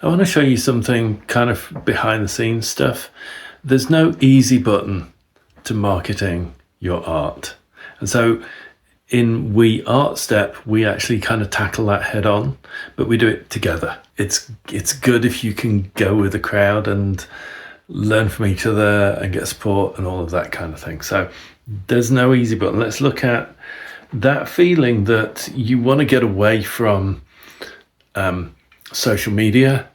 I want to show you something kind of behind the scenes stuff. There's no easy button to marketing your art. And so in We ArtStep, we actually kind of tackle that head on, but we do it together. It's good if you can go with the crowd and learn from each other and get support and all of that kind of thing. So there's no easy button. Let's look at that feeling that you want to get away from social media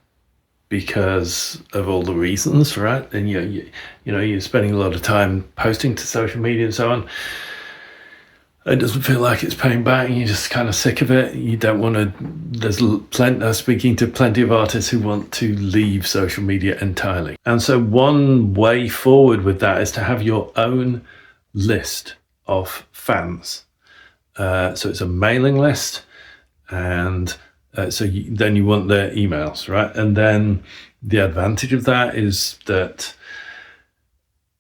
because of all the reasons, right? And you're spending a lot of time posting to social media and so on. It doesn't feel like it's paying back, and you're just kind of sick of it. You don't want to. There's speaking to plenty of artists who want to leave social media entirely. And so one way forward with that is to have your own list of fans. So it's a mailing list, and then you want their emails, right? And then the advantage of that is that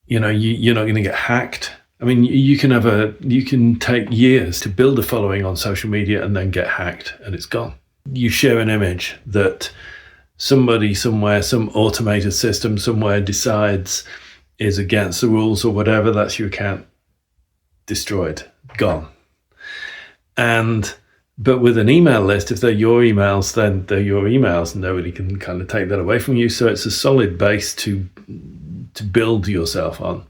you're not going to get hacked. I mean, you can take years to build a following on social media and then get hacked and it's gone. You share an image that somebody somewhere, some automated system somewhere decides is against the rules or whatever, that's your account destroyed, gone. But with an email list, if they're your emails, then they're your emails and nobody can kind of take that away from you. So it's a solid base to build yourself on.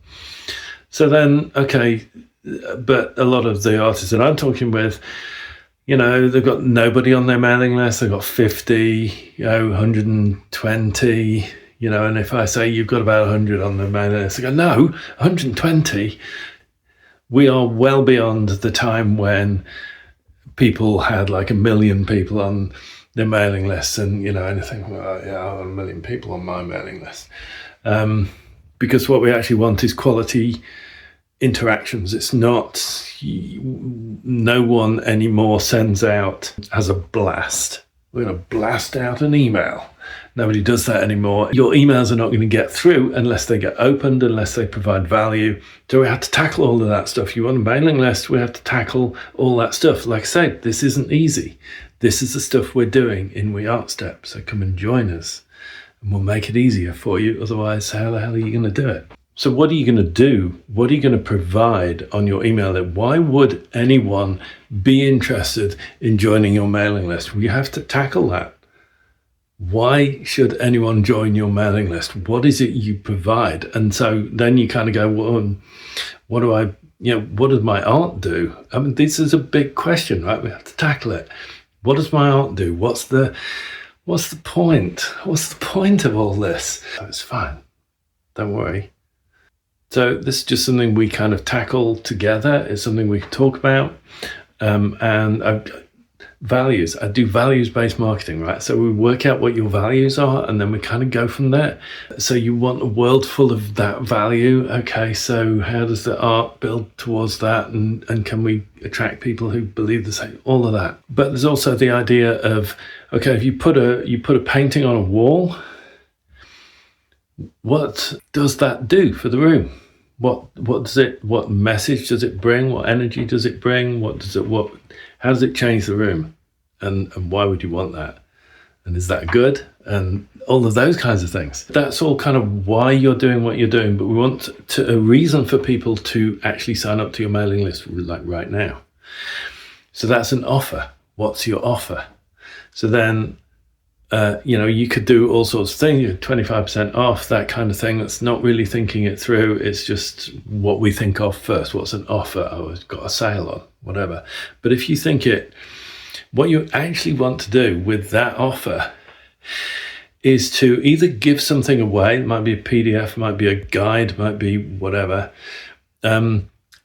So then, okay, but a lot of the artists that I'm talking with, they've got nobody on their mailing list. They've got 50, 120, and if I say you've got about 100 on the mailing list, they go, no, 120. We are well beyond the time when people had like 1 million people on their mailing lists and, anything, well, yeah, I have 1 million people on my mailing list. Because what we actually want is quality interactions. It's not, no one anymore sends out as a blast. We're going to blast out an email. Nobody does that anymore. Your emails are not going to get through unless they get opened, unless they provide value. So we have to tackle all of that stuff. You want a mailing list, we have to tackle all that stuff. Like I said, this isn't easy. This is the stuff we're doing in We ArtStep. So come and join us and we'll make it easier for you. Otherwise, how the hell are you going to do it? So what are you going to do? What are you going to provide on your email list? Why would anyone be interested in joining your mailing list? We have to tackle that. Why should anyone join your mailing list? What is it you provide? And so then you kind of go, well, what does my art do? I mean, this is a big question, right? We have to tackle it. What does my art do? What's the point? What's the point of all this? Oh, it's fine. Don't worry. So this is just something we kind of tackle together. It's something we can talk about. Values. I do values-based marketing, right? So we work out what your values are and then we kind of go from there. So you want a world full of that value. Okay, so how does the art build towards that? And can we attract people who believe the same? All of that. But there's also the idea of, okay, if you put a painting on a wall, what does that do for the room? What message does it bring? What energy does it bring? How does it change the room? And why would you want that? And is that good? And all of those kinds of things. That's all kind of why you're doing what you're doing, but we want a reason for people to actually sign up to your mailing list like right now. So that's an offer. What's your offer? So then you could do all sorts of things, 25% off, that kind of thing. That's not really thinking it through. It's just what we think of first. What's an offer? Oh, it's got a sale on, whatever. But if you think what you actually want to do with that offer is to either give something away. It might be a PDF, it might be a guide, it might be whatever,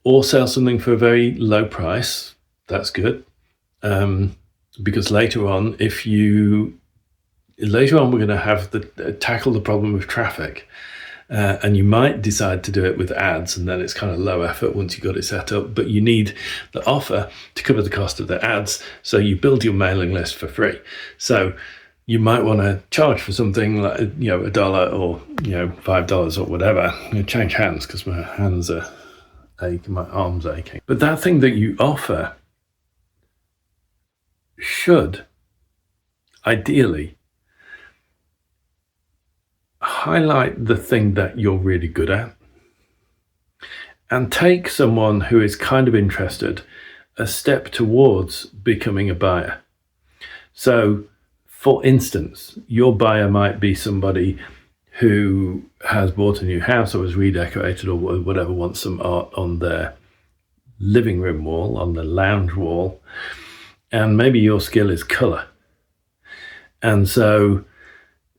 or sell something for a very low price. That's good. Because later on, we're going to have tackle the problem of traffic. And you might decide to do it with ads, and then it's kind of low effort once you've got it set up, but you need the offer to cover the cost of the ads. So you build your mailing list for free. So you might want to charge for something like, $1 or, $5 or whatever. I'm going to change hands because my hands are aching, my arms are aching. But that thing that you offer should ideally highlight the thing that you're really good at and take someone who is kind of interested a step towards becoming a buyer. So, for instance, your buyer might be somebody who has bought a new house or has redecorated or whatever, wants some art on their living room wall, on the lounge wall, and maybe your skill is colour. And so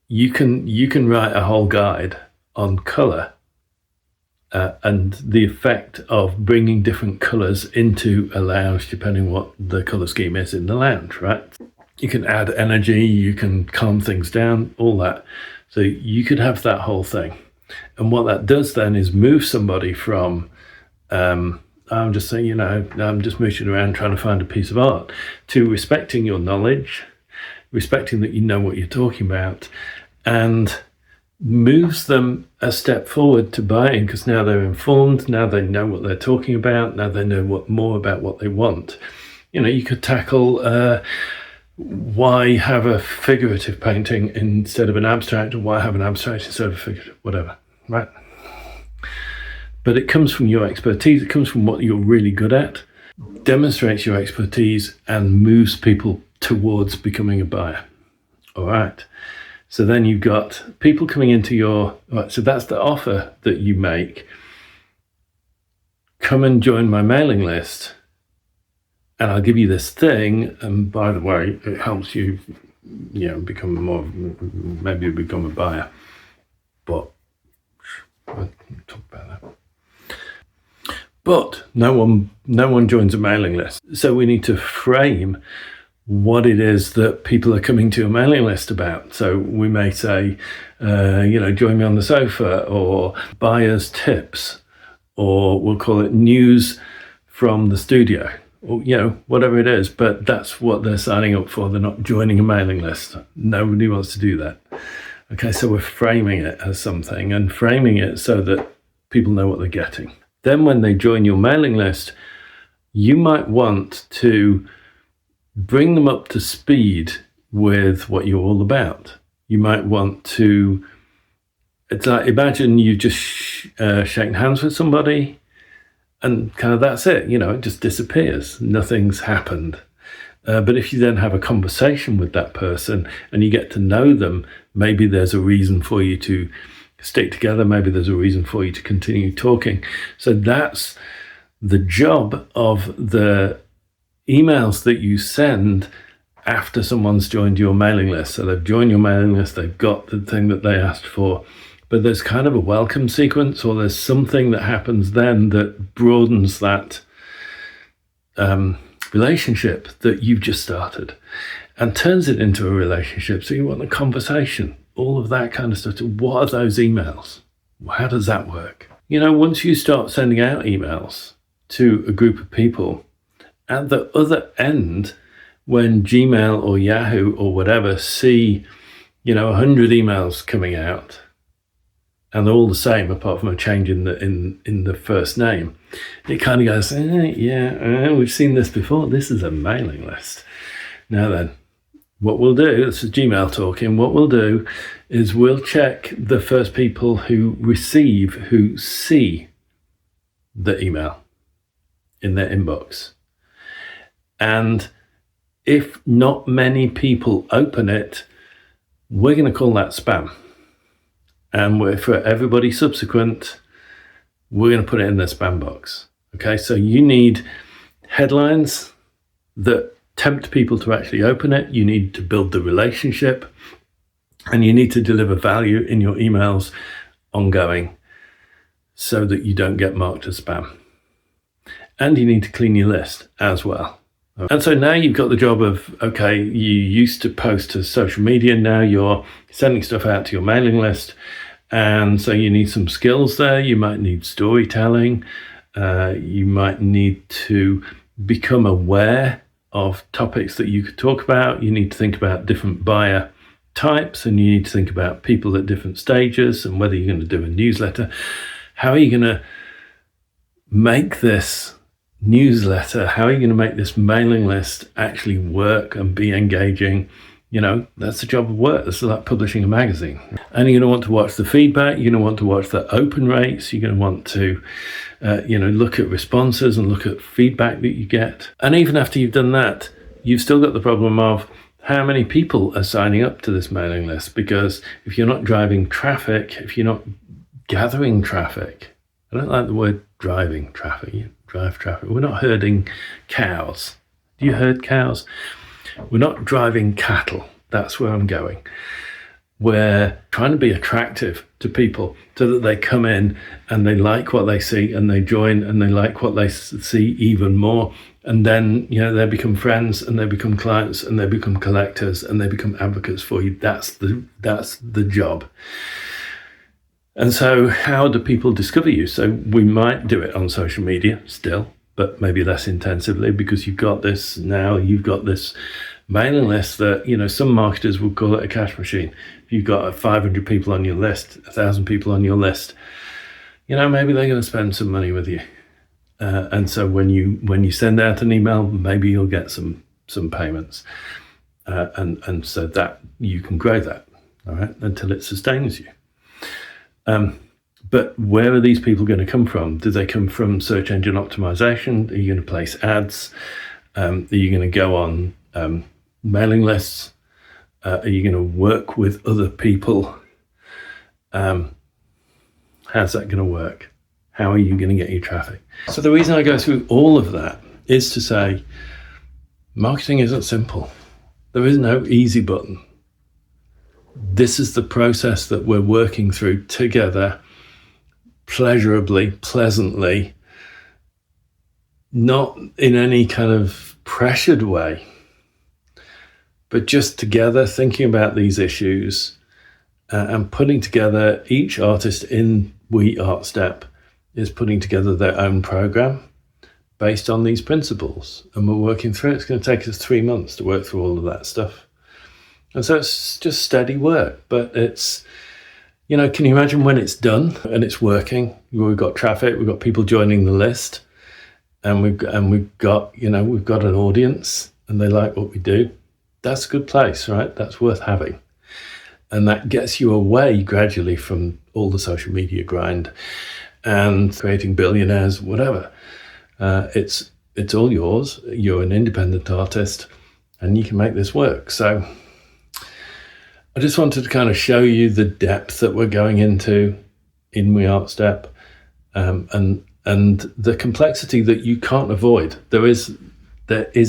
you can write a whole guide on colour and the effect of bringing different colours into a lounge depending what the colour scheme is in the lounge, right? You can add energy, you can calm things down, all that. So you could have that whole thing. And what that does then is move somebody from, I'm just saying, I'm just mooching around trying to find a piece of art, to respecting your knowledge, respecting that you know what you're talking about, and moves them a step forward to buying, because now they're informed, now they know what they're talking about, now they know more about what they want. You could tackle why have a figurative painting instead of an abstract, or why have an abstract instead of a figurative, whatever, right? But it comes from your expertise, it comes from what you're really good at, demonstrates your expertise and moves people towards becoming a buyer. All right. So then you've got people coming into so that's the offer that you make. Come and join my mailing list, and I'll give you this thing. And by the way, it helps you, maybe become a buyer. But we'll talk about that. But no one joins a mailing list. So we need to frame what it is that people are coming to a mailing list about. So we may say, join me on the sofa, or buyer's tips, or we'll call it news from the studio, or, whatever it is. But that's what they're signing up for. They're not joining a mailing list. Nobody wants to do that. Okay, so we're framing it as something and framing it so that people know what they're getting. Then when they join your mailing list, you might want to bring them up to speed with what you're all about. You might want to, it's like, imagine you just shaking hands with somebody and kind of that's it, it just disappears. Nothing's happened. But if you then have a conversation with that person and you get to know them, maybe there's a reason for you to stick together. Maybe there's a reason for you to continue talking. So that's the job of the emails that you send after someone's joined your mailing list. So they've joined your mailing list, they've got the thing that they asked for, but there's kind of a welcome sequence, or there's something that happens then that broadens that relationship that you've just started and turns it into a relationship. So you want a conversation, all of that kind of stuff. What are those emails? How does that work? Once you start sending out emails to a group of people, at the other end, when Gmail or Yahoo or whatever see, 100 emails coming out, and they're all the same apart from a change in the first name, it kind of goes, we've seen this before. This is a mailing list. Now then, what we'll do, this is Gmail talking, what we'll do is we'll check the first people who see the email in their inbox. And if not many people open it, we're going to call that spam. And for everybody subsequent, we're going to put it in the spam box. Okay, so you need headlines that tempt people to actually open it. You need to build the relationship, and you need to deliver value in your emails ongoing so that you don't get marked as spam. And you need to clean your list as well. And so now you've got the job of, okay, you used to post to social media, now you're sending stuff out to your mailing list. And so you need some skills there. You might need storytelling. You might need to become aware of topics that you could talk about. You need to think about different buyer types, and you need to think about people at different stages and whether you're going to do a newsletter. How are you going to make this newsletter, how are you going to make this mailing list actually work and be engaging? That's the job of work. This is like publishing a magazine. And you're going to want to watch the feedback. You're going to want to watch the open rates. You're going to want to, look at responses and look at feedback that you get. And even after you've done that, you've still got the problem of how many people are signing up to this mailing list. Because if you're not driving traffic, if you're not gathering traffic, I don't like the word driving traffic. You drive traffic. We're not herding cows. Do you herd cows? We're not driving cattle. That's where I'm going. We're trying to be attractive to people so that they come in and they like what they see and they join and they like what they see even more. And then, they become friends and they become clients and they become collectors and they become advocates for you. That's the job. And so how do people discover you? So we might do it on social media still, but maybe less intensively, because you've got this mailing list that, some marketers would call it a cash machine. If you've got 500 people on your list, 1,000 people on your list, maybe they're going to spend some money with you. And so when you send out an email, maybe you'll get some payments. And so that you can grow that, all right, until it sustains you. But where are these people going to come from? Do they come from search engine optimization? Are you going to place ads? Are you going to go on mailing lists? Are you going to work with other people? How's that going to work? How are you going to get your traffic? So the reason I go through all of that is to say, marketing isn't simple. There is no easy button. This is the process that we're working through together, pleasurably, pleasantly, not in any kind of pressured way, but just together thinking about these issues and putting together. Each artist in We ArtStep is putting together their own program based on these principles, and we're working through it. It's going to take us 3 months to work through all of that stuff. And so it's just steady work, but it's, can you imagine when it's done and it's working? We've got traffic, we've got people joining the list, and we've got an audience and they like what we do. That's a good place, right? That's worth having. And that gets you away gradually from all the social media grind and creating billionaires, whatever. It's all yours. You're an independent artist and you can make this work. So I just wanted to kind of show you the depth that we're going into in We ArtStep, and the complexity that you can't avoid. There is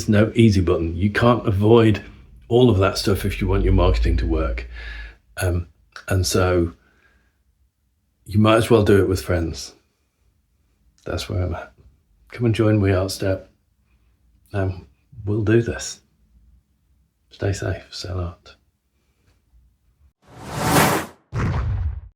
no easy button. You can't avoid all of that stuff if you want your marketing to work. And so you might as well do it with friends. That's where I'm at. Come and join We ArtStep. We'll do this. Stay safe, sell art.